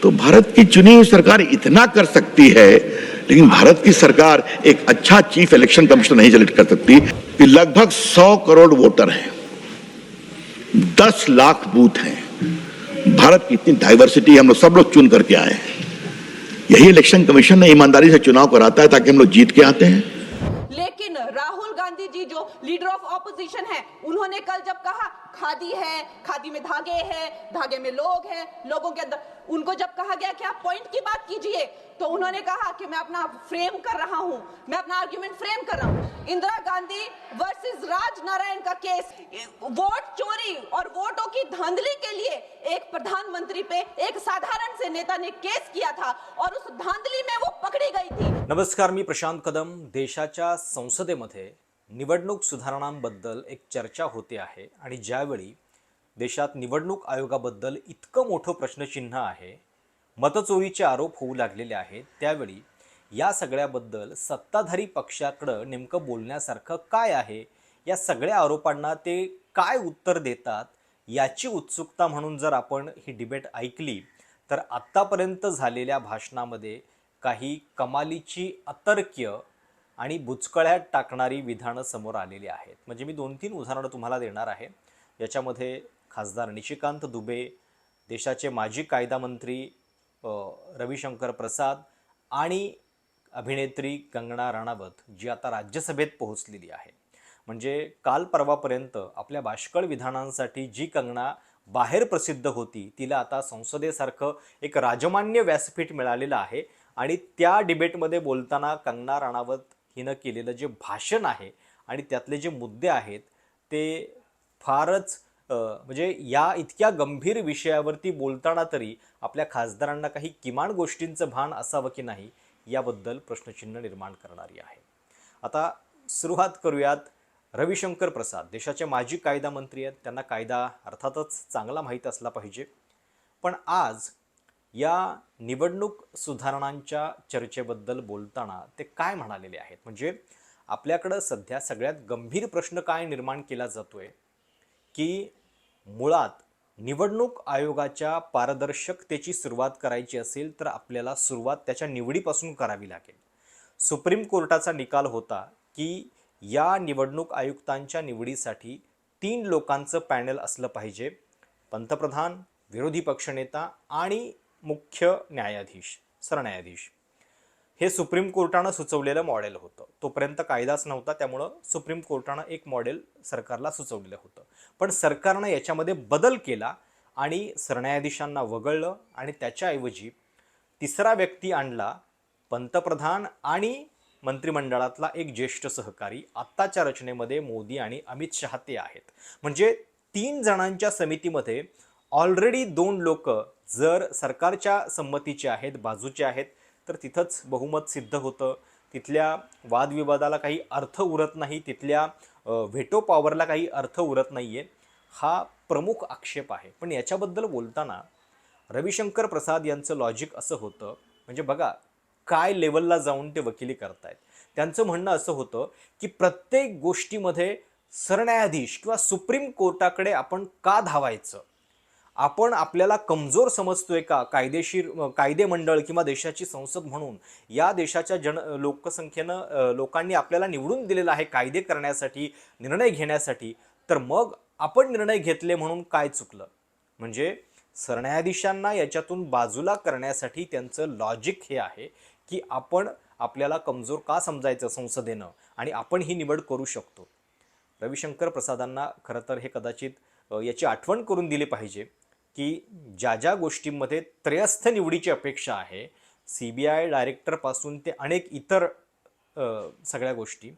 तो भारत की चुनी हुई सरकार इतना कर सकती है, लेकिन भारत की सरकार एक अच्छा चीफ इलेक्शन कमिश्नर नहीं सेलेक्ट कर सकती कि लगभग 100 करोड़ वोटर हैं, 10 लाख बूथ हैं, भारत की इतनी डाइवर्सिटी हम लोग सब लोग चुन करके आए हैं। यही इलेक्शन कमीशन ने ईमानदारी से चुनाव कराता है ताकि हम लोग जीत के आते हैं। लेकिन राहुल गांधी जी जो लीडर ऑफ ऑपोजिशन है, उन्होंने कल जब कहा खादी है, खादी में धागे हैं, धागे में लोग हैं, लोगों के अंदर, उनको जब कहा गया कि आप पॉइंट की बात कीजिए, तो उन्होंने कहा कि मैं अपना फ्रेम कर रहा हूं, मैं अपना आर्गुमेंट फ्रेम कर रहा हूं। इंदिरा गांधी वर्सेस राज नारायण का केस, वोट चोरी और वोटों की धांधली के लिए एक प्रधानमंत्री पे एक साधारण से नेता ने केस किया था और उस धांधली में वो पकड़ी गई थी। नमस्कार, मी प्रशांत कदम। देशाच्या संसदेमध्ये निवडणूक सुधारणांबद्दल एक चर्चा होते आहे आणि ज्यावेळी देशात निवडणूक आयोगाबद्दल इतकं मोठं प्रश्नचिन्ह आहे, मतचोरीचे आरोप होऊ लागलेले आहेत, त्यावेळी या सगळ्याबद्दल सत्ताधारी पक्षाकडे नेमकं बोलण्यासारखं काय आहे, या सगळ्या आरोपांना ते काय उत्तर देतात याची उत्सुकता म्हणून जर आपण ही डिबेट ऐकली तर आत्तापर्यंत झालेल्या भाषणामध्ये काही कमालीची अतर्क्य आणि बुचकळ्यात टाकणारी विधानं समोर आलेली आहेत। म्हणजे मी 2-3 उदाहरणं तुम्हाला देणार आहे। याच्यामध्ये खासदार निशिकांत दुबे, देशाचे माजी कायदा मंत्री रविशंकर प्रसाद आणि अभिनेत्री कंगना राणावत जी आता राज्यसभेत पोहोचलेली आहे। म्हणजे काल परवापर्यंत आपल्या बाष्कळ विधानांसाठी जी कंगना बाहेर प्रसिद्ध होती, तिला आता संसदेसारखं एक राजमान्य व्यासपीठ मिळालेलं आहे आणि त्या डिबेटमध्ये बोलताना कंगना राणावत हिनं केलेलं जे भाषण आहे आणि त्यातले जे मुद्दे आहेत ते फारच म्हणजे या इतक्या गंभीर विषयावरती बोलताना तरी आपल्या खासदारांना काही किमान गोष्टींचं भान असावं की नाही याबद्दल प्रश्नचिन्ह निर्माण करणारी आहे। आता सुरुवात करूयात। रविशंकर प्रसाद देशाचे माजी कायदा मंत्री आहेत, त्यांना कायदा अर्थातच चांगला माहीत असला पाहिजे, पण आज या निवडणूक सुधारणांच्या चर्चेबद्दल बोलताना ते काय म्हणालेले आहेत। म्हणजे आपल्याकडे सध्या सगळ्यात गंभीर प्रश्न काय निर्माण केला जातोय की मुळात निवडणूक आयोगाच्या पारदर्शकतेची सुरुवात करायची असेल तर आपल्याला सुरुवात त्याच्या निवडीपासून करावी लागेल। सुप्रीम कोर्टाचा निकाल होता की या निवडणूक आयुक्तांच्या निवडीसाठी 3 लोकांचं पॅनल असलं पाहिजे, पंतप्रधान, विरोधी पक्षनेता आणि मुख्य न्यायाधीश, सरन्यायाधीश। हे सुप्रीम कोर्टानं सुचवलेलं मॉडेल होतं। तोपर्यंत कायदाच नव्हता, त्यामुळे सुप्रीम कोर्टानं एक मॉडेल सरकारला सुचवलेलं होतं, पण सरकारनं याच्यामध्ये बदल केला आणि सरन्यायाधीशांना वगळलं आणि त्याच्याऐवजी तिसरा व्यक्ती आणला, पंतप्रधान आणि मंत्रिमंडळातला एक ज्येष्ठ सहकारी। आत्ताच्या रचनेमध्ये मोदी आणि अमित शहा ते आहेत। म्हणजे 3 जणांच्या समितीमध्ये ऑलरेडी 2 लोक जर सरकारच्या संमतीचे आहेत, बाजूचे आहेत, तर तिथंच बहुमत सिद्ध होतं। तिथल्या वादविवादाला काही अर्थ उरत नाही, तिथल्या व्हेटो पॉवरला काही अर्थ उरत नाहीये, हा प्रमुख आक्षेप आहे। पण याच्याबद्दल बोलताना रविशंकर प्रसाद यांचं लॉजिक असं होतं, म्हणजे बघा काय लेवलला जाऊन ते वकिली करतायत। त्यांचं म्हणणं असं होतं की प्रत्येक गोष्टीमध्ये सरन्यायाधीश किंवा सुप्रीम कोर्टाकडे आपण का धावायचं, आपण आपल्याला कमजोर समजतोय का कायदेशीर कायदे मंडळ किंवा देशाची संसद म्हणून? या देशाच्या लोकसंख्येनं लोकांनी आपल्याला निवडून दिलेलं आहे कायदे करण्यासाठी, निर्णय घेण्यासाठी, तर मग आपण निर्णय घेतले म्हणून काय चुकलं? म्हणजे सरन्यायाधीशांना याच्यातून बाजूला करण्यासाठी त्यांचं लॉजिक हे आहे की आपण आपल्याला कमजोर का समजायचं संसदेनं आणि आपण ही निवड करू शकतो। रविशंकर प्रसादांना खरं तर हे कदाचित याची आठवण करून दिली पाहिजे की ज्या ज्या गोष्टींमध्ये त्रयस्थ निवडीची अपेक्षा आहे, CBI डायरेक्टरपासून ते अनेक इतर सगळ्या गोष्टी,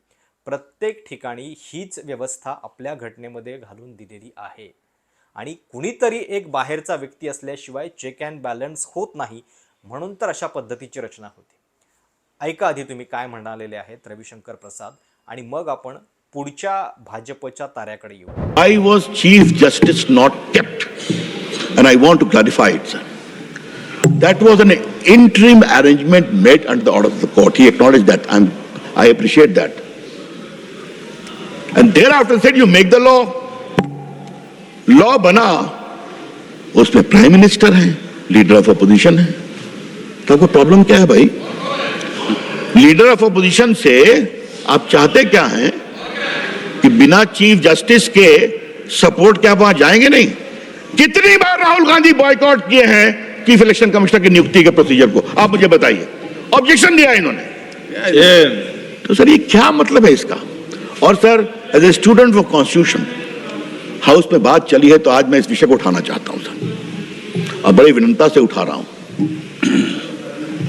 प्रत्येक ठिकाणी हीच व्यवस्था आपल्या घटनेमध्ये घालून दिलेली आहे आणि कुणीतरी एक बाहेरचा व्यक्ती असल्याशिवाय चेक अँड बॅलन्स होत नाही, म्हणून तर अशा पद्धतीची रचना होती। ऐका आधी तुम्ही काय म्हणालेले आहेत रविशंकर प्रसाद आणि मग आपण पुढच्या भाजपच्या ताऱ्याकडे येऊ। I was Chief Justice not kept, and I want to clarify it, sir. That was an interim arrangement made under the order of the court. He acknowledged that. I appreciate that. And thereafter said, you make the law. Law बना, उसमें prime minister हैं, leader of opposition है। तो आपको problem क्या है भाई? Leader of opposition से आप चाहते क्या हैं कि बिना चीफ जस्टिस के सपोर्ट के आप वहां जाएंगे नहीं? कितनी बार राहुल गांधी बॉयकॉट किए हैं चीफ इलेक्शन कमिश्नर की नियुक्ति के प्रोसीजर को? आप मुझे बताइए। ऑब्जेक्शन दिया इन्होंने। तो सर ये क्या मतलब है इसका? और sir as a student of constitution house में बात चली है तो आज मैं इस विषय को उठाना चाहता हूं सर, और बड़ी विनम्रता से उठा रहा हूं।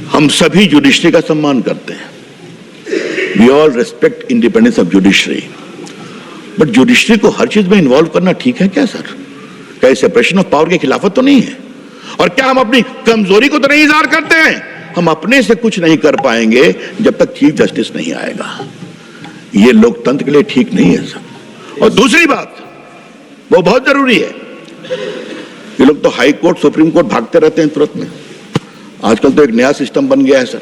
हम सभी जुडिशरी का सम्मान करते हैं। We all respect independence of judiciary, but judiciary को हर चीज में इन्वॉल्व करना ठीक है क्या सर? क्या सेपरेशन ऑफ पावर के खिलाफत तो नहीं है? और क्या हम अपनी कमजोरी को तो नहीं इजहार करते हैं? हम अपने से कुछ नहीं कर पाएंगे जब तक चीफ जस्टिस नहीं आएगा। ये लोकतंत्र के लिए ठीक नहीं है सर। और दूसरी बात, वो बहुत जरूरी है, ये लोग तो हाई कोर्ट सुप्रीम कोर्ट भागते रहते हैं तुरंत में। आजकल तो एक नया सिस्टम बन गया है सर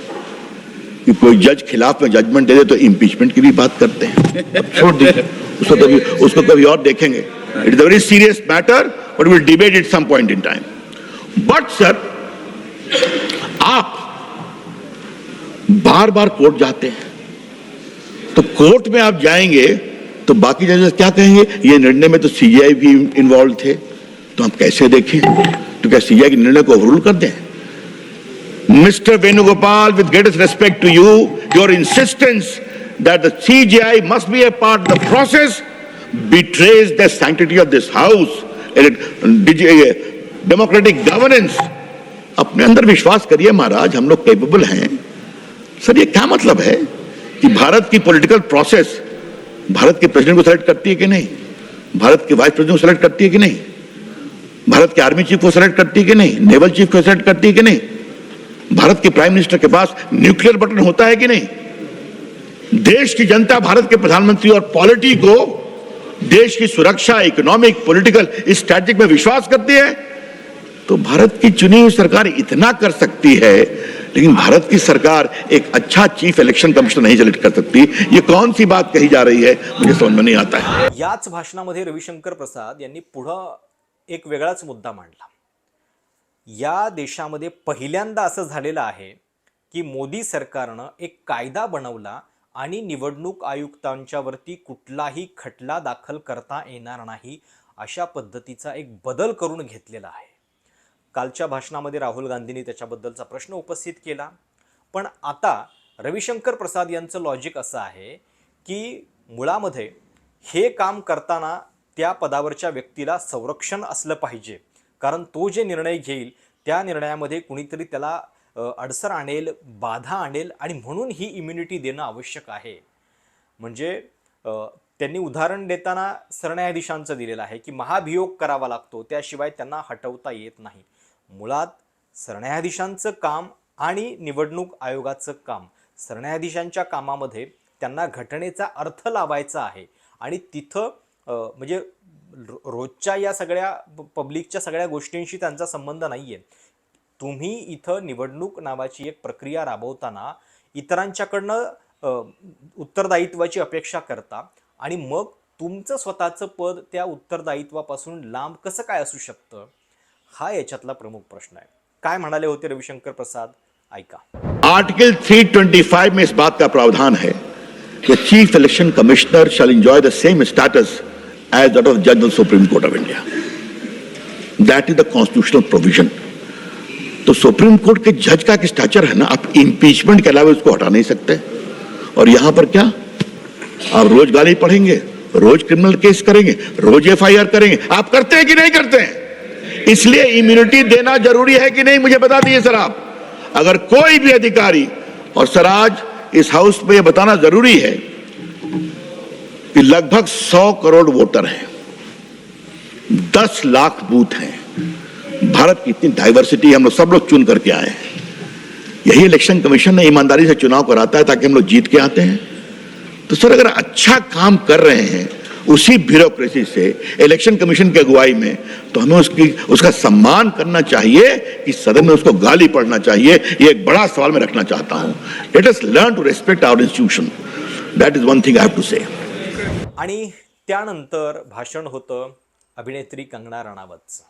कि कोई जज खिलाफ में जजमेंट दे दे तो इम्पीचमेंट की भी बात करते हैं। अब छोड़ दीजिए उसको कभी और देखेंगे। It is a very serious matter, but will debate it some point in time. But sir आप बार बार कोर्ट जाते हैं, तो कोर्ट में आप जाएंगे तो बाकी जजेस क्या कहेंगे? ये निर्णय में तो सीजीआई भी इन्वॉल्व थे, तो हम कैसे देखें? तो क्या सीजीआई के निर्णय को ओवररूल कर दें? Mr. Venugopal, with greatest respect to you, your insistence that the CJI must be a part of the process betrays the sanctity of this house and democratic governance. अपने अंदर विश्वास करिए महाराज, हम लोग कैपेबल हैं। Sir ये क्या मतलब है कि भारत की पॉलिटिकल प्रोसेस भारत के प्रेसिडेंट को सेलेक्ट करती है कि नहीं? भारत के वाइस प्रेसिडेंट को सेलेक्ट करती है कि नहीं? भारत के आर्मी चीफ को सेलेक्ट करती है कि नहीं? नेवल चीफ को सेलेक्ट करती है कि नहीं? भारत के प्राइम मिनिस्टर के पास न्यूक्लियर बटन होता है कि नहीं? देश की जनता भारत के प्रधानमंत्री और पॉलिटी को देश की सुरक्षा, इकोनॉमिक, पॉलिटिकल स्ट्रैटेजिक में विश्वास करती है। तो भारत की चुनी हुई सरकार इतना कर सकती है, लेकिन भारत की सरकार एक अच्छा चीफ इलेक्शन कमिश्नर नहीं सिलेक्ट कर सकती। ये कौन सी बात कही जा रही है, मुझे समझ में नहीं आता है। याच भाषणामध्ये रविशंकर प्रसाद यांनी पुढं एक वेगळाच मुद्दा मांडला। या देशामध्ये पहिल्यांदा असं झालेलं आहे की मोदी सरकारनं एक कायदा बनवला आणि निवडणूक आयुक्तांच्यावरती कुठलाही खटला दाखल करता येणार नाही अशा पद्धतीचा एक बदल करून घेतलेला आहे। कालच्या भाषणामध्ये राहुल गांधींनी त्याच्याबद्दलचा प्रश्न उपस्थित केला, पण आता रविशंकर प्रसाद यांचं लॉजिक असं आहे की मुळामध्ये हे काम करताना त्या पदावरच्या व्यक्तीला संरक्षण असलं पाहिजे, कारण तो जे निर्णय घेईल त्या निर्णयामध्ये कुणीतरी त्याला अडसर आणेल, बाधा आणेल, आणि म्हणून ही इम्युनिटी देणं आवश्यक आहे। म्हणजे त्यांनी उदाहरण देताना सरन्यायाधीशांचं दिलेलं आहे की महाभियोग करावा लागतो, त्याशिवाय त्यांना हटवता येत नाही। मुळात सरन्यायाधीशांचं काम आणि निवडणूक आयोगाचं काम, सरन्यायाधीशांच्या कामामध्ये त्यांना घटनेचा अर्थ लावायचा आहे, आणि तिथं म्हणजे रोजच्या या सगळ्या पब्लिकच्या सगळ्या गोष्टींशी त्यांचा संबंध नाहीये। तुम्ही इथं निवडणूक नावाची एक प्रक्रिया राबवताना इतरांच्याकडनं उत्तरदायित्वाची अपेक्षा करता, आणि मग तुमचं स्वतःचं पद त्या उत्तरदायित्वापासून लांब कसं काय असू शकतं, हा याच्यातला प्रमुख प्रश्न आहे। काय म्हणाले होते रविशंकर प्रसाद, ऐका। आर्टिकल 325 में इस बात का प्रावधान है कि chief election commissioner shall enjoy the same status as that of Judge of the Supreme Court of India. That is the constitutional provision. तो सुप्रीम कोर्ट के जज का स्टैचर है ना, आप इम्पीचमेंट के अलावा उसको हटा नहीं सकते। और यहां पर क्या, आप रोज गाली पढ़ेंगे, रोज क्रिमिनल केस करेंगे, रोज एफआईआर करेंगे। आप करते हैं कि नहीं करते हैं? इसलिए इम्यूनिटी देना जरूरी है कि नहीं, मुझे बता दीजिए सर आप। अगर कोई भी अधिकारी, और सर आज इस हाउस में यह बताना जरूरी है कि लगभग 100 करोड़ वोटर हैं, 10 लाख बूथ हैं, भारत की इतनी डाइवर्सिटी, हम लोग सब लोग चुन करके आए हैं। यही इलेक्शन कमीशन ने ईमानदारी से चुनाव कराता है ताकि हम लोग जीत के आते हैं। तो सर अगर अच्छा काम कर रहे हैं उसी ब्यूरोक्रेसी से, इलेक्शन कमीशन की अगुवाई में, तो हमें उसका सम्मान करना चाहिए कि सदन में उसको गाली पड़ना चाहिए? ये एक बड़ा सवाल मैं रखना चाहता हूं। Let us learn to respect our institution, that is one thing I have to say. आणि त्यानंतर भाषण होतं अभिनेत्री कंगना रणावतचं।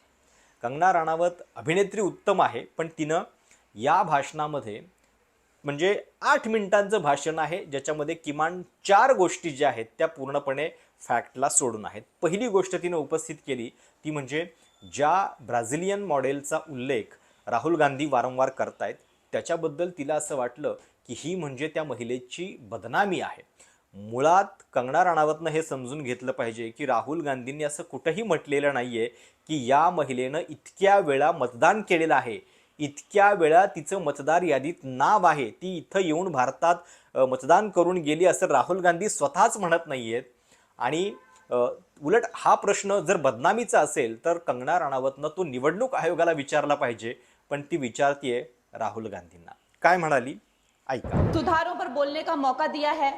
कंगना राणावत अभिनेत्री उत्तम आहे, पण तिनं या भाषणामध्ये म्हणजे 8 मिनिटांचं भाषण आहे, ज्याच्यामध्ये किमान 4 गोष्टी ज्या आहेत त्या पूर्णपणे फॅक्टला सोडून आहेत. पहिली गोष्ट तिनं उपस्थित केली ती म्हणजे ज्या ब्राझिलियन मॉडेलचा उल्लेख राहुल गांधी वारंवार करतायत त्याच्याबद्दल तिला असं वाटलं की ही म्हणजे त्या महिलेची बदनामी आहे. मुळात कंगना राणावतनं हे समजून घेतलं पाहिजे की राहुल गांधींनी असं कुठंही म्हटलेलं नाही आहे की या महिलेनं इतक्या वेळा मतदान केलेलं आहे, इतक्या वेळा तिचं मतदार यादीत नाव आहे, ती इथं येऊन भारतात मतदान करून गेली असं राहुल गांधी स्वतःच म्हणत नाही आहेत. आणि उलट हा प्रश्न जर बदनामीचा असेल तर कंगना राणावतनं तो निवडणूक आयोगाला विचारला पाहिजे, पण ती विचारतीये राहुल गांधींना. काय म्हणाली ऐका. सुधारों पर बोलने का मौका दिया है,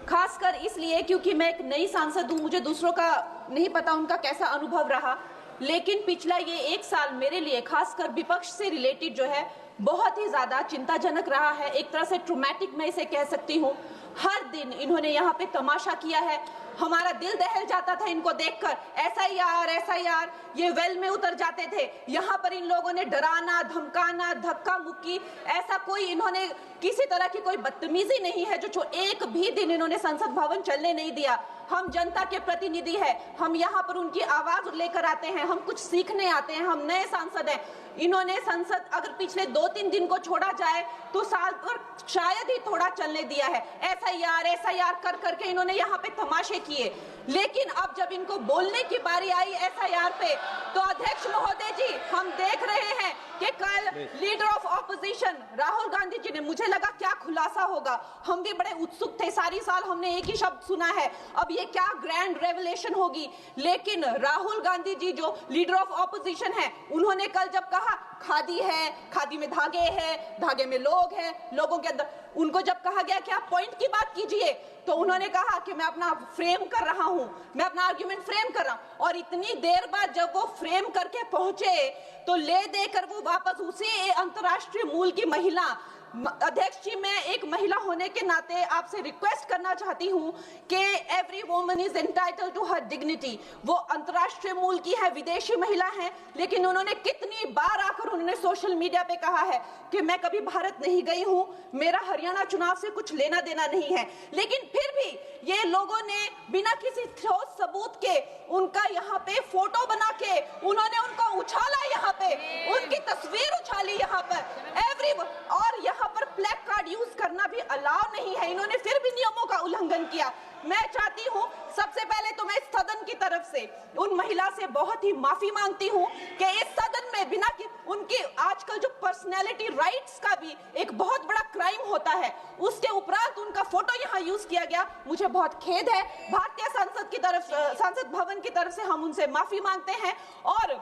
खासकर इसलिए क्योंकि मैं एक नई सांसद हूं, मुझे दूसरों का नहीं पता उनका कैसा अनुभव रहा, लेकिन पिछला ये 1 साल मेरे लिए खासकर विपक्ष से रिलेटेड जो है बहुत ही ज्यादा चिंताजनक रहा है। एक तरह से ट्रॉमेटिक मैं इसे कह सकती हूँ। हर दिन इन्होंने यहाँ पे तमाशा किया है, हमारा दिल दहल जाता था इनको देखकर। एसआईआर ये वेल में उतर जाते थे। यहाँ पर इन लोगों ने डराना, धमकाना, धक्का मुक्की, ऐसा कोई इन्होंने किसी तरह की कोई बदतमीजी नहीं है जो एक भी दिन इन्होंने संसद भवन चलने नहीं दिया। हम जनता के प्रतिनिधि हैं, हम यहाँ पर उनकी आवाज लेकर आते हैं, हम कुछ सीखने आते हैं, हम नए सांसद हैं। इन्होंने संसद अगर पिछले 2-3 दिन को छोड़ा जाए तो साल पर शायद ही थोड़ा चलने दिया है। एसआईआर कर करके इन्होंने यहाँ पे तमाशे किए, लेकिन अब जब इनको बोलने की बारी आई एसआईआर पे तो अध्यक्ष महोदय जी, हम देख रहे हैं कि कल leader of opposition Rahul Gandhi ji ने, मुझे लगा क्या खुलासा होगा, हम भी बड़े उत्सुक थे। सारी साल हमने एक ही शब्द सुना है, अब ये क्या ग्रैंड रेवलेशन होगी। लेकिन राहुल गांधी जी जो लीडर ऑफ ऑपोजिशन है, उन्होंने कल जब कहा खादी है, खादी में धागे हैं, धागे में लोग हैं, लोगों के अंदर, उनको जब कहा गया कि आप पॉइंट की बात कीजिए तो उन्होंने कहा कि मैं अपना फ्रेम कर रहा हूं, मैं अपना आर्ग्यूमेंट फ्रेम कर रहा हूं। और इतनी देर बाद जब वो फ्रेम करके पहुंचे तो ले देकर वो वापस उसी अंतर्राष्ट्रीय मूल की महिला, अध्यक्ष जी, मैं एक महिला होने के नाते आपसे रिक्वेस्ट करना चाहती हूं कि every woman is entitled to her dignity. वो अंतर्राष्ट्रीय मूल की है, विदेशी महिला है, लेकिन उन्होंने कितनी बार आकर उन्होंने सोशल मीडिया पे कहा है कि मैं कभी भारत नहीं गई हूं, मेरा हरियाणा चुनाव से कुछ लेना देना नहीं है। लेकिन फिर भी ये लोगों ने बिना किसी ठोस सबूत के उनका यहाँ पे फोटो बना के उन्होंने उनको उछाला, यहाँ पे उनकी तस्वीर उछाली यहाँ पर एवरी, और यहाँ पर ब्लैक कार्ड यूज करना भी अलाउ नहीं है। इन्होंने फिर भी नियमों का उल्लंघन किया। मैं चाहती हूँ सबसे पहले तो मैं इस सदन की तरफ से उन महिला से बहुत ही माफी मांगती हूँ कि इस सदन में बिना कि उनकी आजकल जो पर्सनैलिटी राइट्स का भी एक बहुत बड़ा क्राइम होता है, उसके उपरांत उनका फोटो यहाँ यूज किया गया, मुझे बहुत खेद है। भारतीय संसद की तरफ, संसद भवन की तरफ से हम उनसे माफी मांगते हैं। और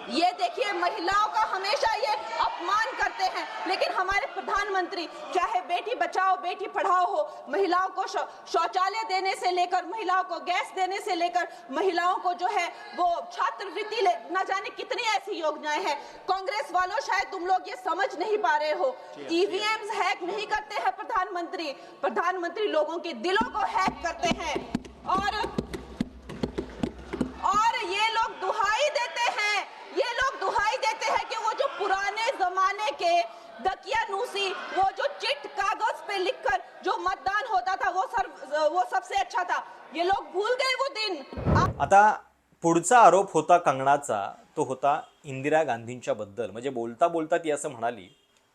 ये देखिए, महिलाओं का हमेशा ये अपमान करते हैं, लेकिन हमारे प्रधानमंत्री चाहे बेटी बचाओ बेटी पढ़ाओ हो, महिलाओं को शौचालय देने से लेकर, महिलाओं को गैस देने से लेकर, महिलाओं को जो है वो छात्रवृत्ति, न जाने कितनी ऐसी योजनाएं हैं। कांग्रेस वालों, शायद तुम लोग ये समझ नहीं पा रहे हो, ईवीएम्स हैक नहीं करते हैं प्रधानमंत्री, प्रधानमंत्री लोगों के दिलों को हैक करते हैं। और ये लोग दुहाई देते हैं, ये लोग दुहाई देते हैं कि वो जो पुराने जमाने के दकियानूसी, वो जो चिट कागज पे लिखकर जो मतदान होता था वो सबसे अच्छा था। ये लोग भूल गए वो दिन। आता पुढचा आरोप होता कंगनाचा, तो होता इंदिरा गांधींच्या बद्दल. म्हणजे बोलता बोलता ती असं म्हणाली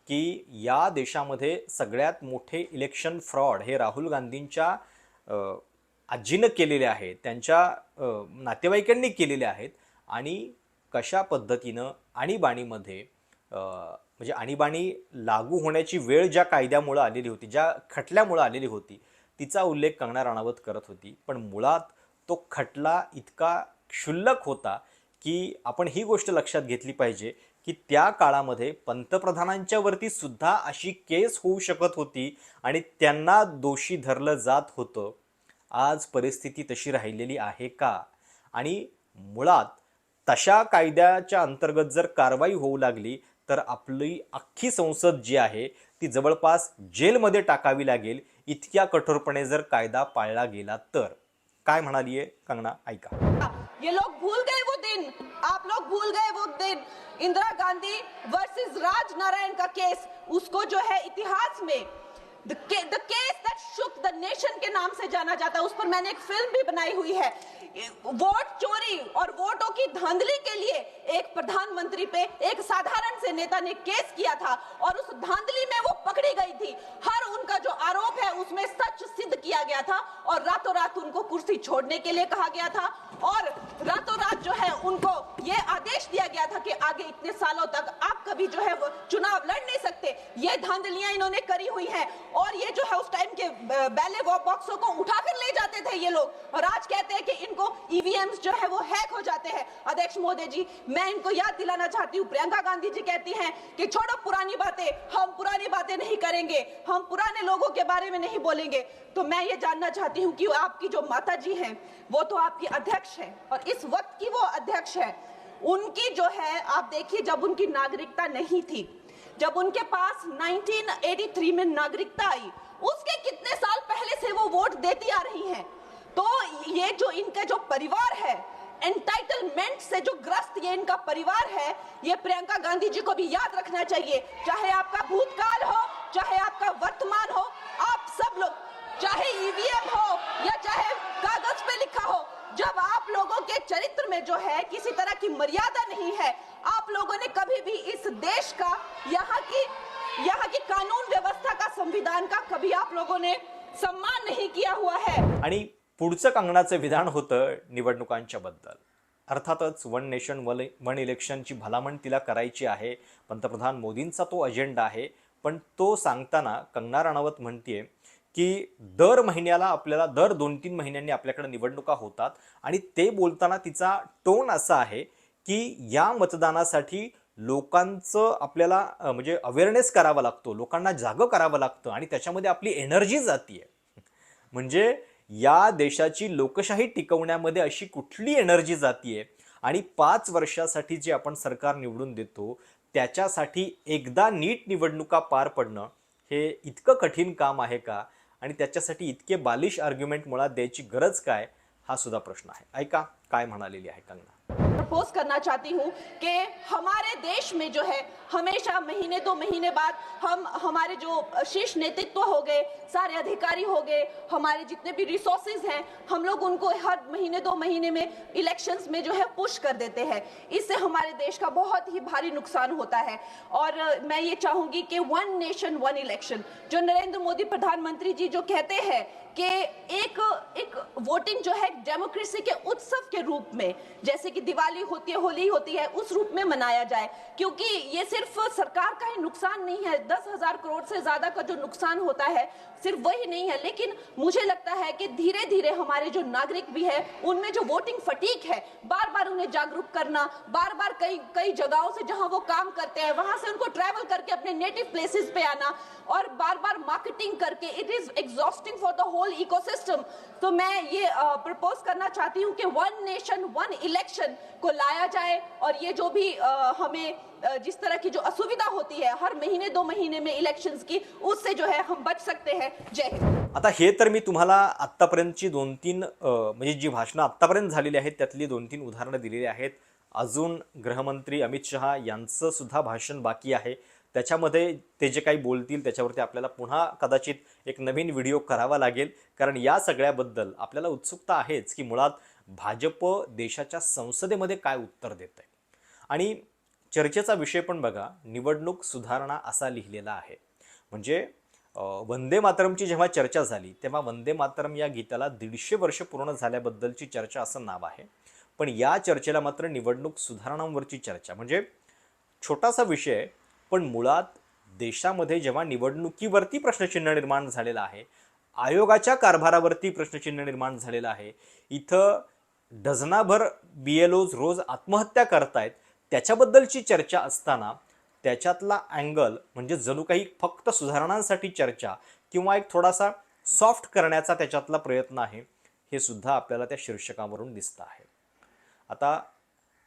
की या देशामध्ये सगळ्यात मोठे इलेक्शन फ्रॉड हे राहुल गांधींच्या आजीनं केलेले आहेत, त्यांच्या नातेवाईकांनी केलेले आहेत. आणि कशा पद्धतीनं आणीबाणीमध्ये म्हणजे आणीबाणी लागू होण्याची वेळ ज्या कायद्यामुळं आलेली होती, ज्या खटल्यामुळं आलेली होती, तिचा उल्लेख कंगना राणावत करत होती. पण मुळात तो खटला इतका क्षुल्लक होता की आपण ही गोष्ट लक्षात घेतली पाहिजे की त्या काळामध्ये पंतप्रधानांच्या वरती सुद्धा अशी केस होऊ शकत होती आणि त्यांना दोषी धरलं जात होतं. आज परिस्थिती तशी राहिलेली आहे का? आणि मुळात तशा कायद्याच्या अंतर्गत जर कारवाई होऊ लागली तर आपली अख्खी संसद जी आहे ती जवळपास जेलमध्ये टाकावी लागेल, इतक्या कठोरपणे जर कायदा पाळला गेला तर. काय म्हणालीये कंगना ऐका. ये लोग भूल गए वो दिन, आप लोग भूल गए वो दिन, इंदिरा गांधी वर्सेस राज नारायण का केस, उसको जो है इतिहास में the case that shook the nation के नाम से जाना जाता है। उस पर मैंने एक फिल्म भी बनाई हुई है। वोट चोरी और वोटों की धांधली के लिए एक प्रधानमंत्री पे एक साधारण से नेता ने केस किया था और उस धांधली में वो पकड़ी गई थी। हर उनका जो आरोप है उसमें सच सिद्ध किया गया था और रातों रात उनको कुर्सी छोड़ने के लिए कहा गया था और रातों रात जो है उनको ये आदेश दिया गया था कि आगे इतने सालों तक आप कभी जो है वो चुनाव लड़ नहीं सकते। ये धांधलियां इन्होंने करी हुई हैं और ये जो है उस टाइम के बैलेट बॉक्सों को उठाकर ले जाते थे ये लोग और आज कहते हैं कि इनको ईवीएम्स जो है वो हैक हो जाते हैं। अध्यक्ष महोदय जी, मैं इनको याद दिलाना चाहती हूँ, प्रियंका गांधी जी कहती हैं कि छोड़ो पुरानी बातें, हम पुरानी बातें नहीं करेंगे, हम पुराने लोगों के बारे में नहीं बोलेंगे। तो मैं ये जानना चाहती हूँ कि आपकी जो माता जी हैं वो तो आपकी अध्यक्ष है और इस वक्त की वो अध्यक्ष है। उनकी जो है आप देखिए, जब उनकी नागरिकता नहीं थी, जब उनके पास 1983 में नागरिकता आई, उसके कितने साल पहले से वो वोट देती आ रही हैं। तो ये जो इनका जो परिवार है, एंटाइटलमेंट से जो ग्रस्त ये इनका परिवार है, ये प्रियंका गांधी जी को भी याद रखना चाहिए। चाहे आपका भूतकाल हो, चाहे आपका वर्तमान हो, आप सब लोग, चाहे ईवीएम हो या चाहे कागज पे लिखा हो, जब आप लोगों के चरित्र में जो है किसी तरह की मर्यादा नहीं है, आप लोगों ने कभी भी इस देश का, यहाँ की कानून व्यवस्था का, संविधान का कभी आप लोगों ने सम्मान नहीं किया हुआ है। आणि पुढचं कंगनाचं विधान होतं निवडणुकांच्या बद्दल। अर्थातच वन नेशन वन इलेक्शनची भलामण तिला करायची आहे, पंतप्रधान मोदींचा तो अजेंडा आहे, पण तो सांगताना कंगना राणावत म्हणतीये की दर महिन्याला आपल्याला दर 2-3 महिन्यांनी आपल्याकडे निवडणुका होतात आणि ते बोलताना तिचा टोन असा आहे की या मतदानासाठी लोकांचं आपल्याला म्हणजे अवेअरनेस करावा लागतो, लोकांना जागं करावं लागतं आणि त्याच्यामध्ये आपली एनर्जी जातीये। म्हणजे या देशाची लोकशाही टिकवण्यामध्ये अशी कुठली एनर्जी जातीये आणि 5 वर्षासाठी जे आपण सरकार निवडून देतो त्याच्यासाठी एकदा नीट निवडणुका पार पडणं हे इतकं कठीण काम आहे का आणि त्याच्यासाठी इतके बालिश आर्ग्युमेंट मुळात द्यायची गरज काय, हा सुद्धा प्रश्न आहे। ऐका काय म्हणालेली आहे कंगना। प्रपोज करना चाहती हूँ कि हमारे देश में जो है हमेशा महीने 2 महीने बाद हमारे जो शीर्ष नेतृत्व हो गए, सारे अधिकारी हो गए, हमारे जितने भी रिसोर्सेज हैं, हम लोग उनको हर महीने 2 महीने में इलेक्शंस में जो है पुश कर देते हैं। इससे हमारे देश का बहुत ही भारी नुकसान होता है और मैं ये चाहूंगी कि वन नेशन वन इलेक्शन जो नरेंद्र मोदी प्रधानमंत्री जी जो कहते हैं कि एक वोटिंग जो है डेमोक्रेसी के उत्सव के रूप में, जैसे कि दिवाली होती है, होली होती है, उस रूप में मनाया जाए। क्योंकि ये सिर्फ सरकार का ही नुकसान नहीं है, 10,000 करोड़ से ज्यादा का जो नुकसान होता है सिर्फ वही नहीं है, लेकिन मुझे लगता है कि धीरे धीरे हमारे जो नागरिक भी है उनमें जो वोटिंग फटीक है, बार बार उन्हें जागरूक करना, बार बार कई जगहों से जहां वो काम करते हैं वहां से उनको ट्रैवल करके अपने नेटिव प्लेसेस पे आना और बार बार मार्केटिंग करके, it is exhausting for the whole ecosystem. तो मैं ये प्रपोज करना चाहती हूँ कि वन नेशन वन इलेक्शन को लाया जाए और ये जो भी हमें जिस तरह की जो असुविधा होती है हर महीने 2 महीने में इलेक्शंस की, उससे जो है हम बच सकते हैं। जय हिंद। आता हे तर मी तुम्हाला आत्तापर्यंतची 2-3 म्हणजे जी भाषणं आत्तापर्यंत झालेली आहेत त्यातली 2-3 उदाहरणं दिलेली आहेत। अजून गृहमंत्री अमित शहा यांचं सुद्धा भाषण बाकी आहे, त्याच्यामध्ये ते जे काही बोलतील त्याच्यावरती आपल्याला पुन्हा कदाचित एक नवीन व्हिडिओ करावा लागेल, कारण या सगळ्याबद्दल आपल्याला उत्सुकता आहेच की मुळात भाजप देशाच्या संसदेमध्ये काय उत्तर देत आहे। आणि चर्चेचा विषय पण बघा, निवडणूक सुधारणा असा लिहिलेला आहे। म्हणजे वंदे मातरमची जेव्हा चर्चा झाली तेव्हा वंदे मातरम या गीताला 150 वर्ष पूर्ण झाल्याबद्दलची चर्चा असं नाव आहे, पण या चर्चेला मात्र निवडणूक सुधारणांवरची चर्चा, म्हणजे छोटासा विषय पण मुळात देशामध्ये जेव्हा निवडणुकीवरती प्रश्नचिन्ह निर्माण झालेला आहे, आयोगाच्या कारभारावरती प्रश्नचिन्ह निर्माण झालेला आहे, इथं डझनाभर BLOज रोज आत्महत्या करतायत, त्याच्याबद्दलची चर्चा असताना त्याच्यातला अँगल म्हणजे जणू काही फक्त सुधारणांसाठी चर्चा किंवा एक थोडासा सॉफ्ट करण्याचा त्याच्यातला प्रयत्न आहे, हे सुद्धा आपल्याला त्या शीर्षकावरून दिसतं आहे। आता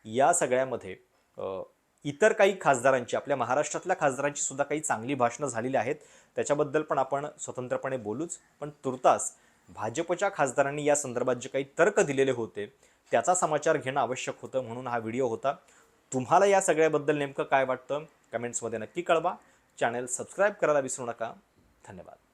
या सगळ्यामध्ये इतर काही खासदारांची, आपल्या महाराष्ट्रातल्या खासदारांची सुद्धा काही चांगली भाषणं झालेली आहेत, त्याच्याबद्दल पण आपण स्वतंत्रपणे बोलूच। पण तुर्तास भाजपच्या खासदारांनी या संदर्भात जे काही तर्क दिलेले होते त्याचा समाचार घेणं आवश्यक होतं, म्हणून हा व्हिडिओ होता. तुम्हाला या सगळ्याबद्दल नेमकं काय वाटतं कमेंट्समध्ये नक्की कळवा. चॅनल सबस्क्राईब करायला विसरू नका. धन्यवाद.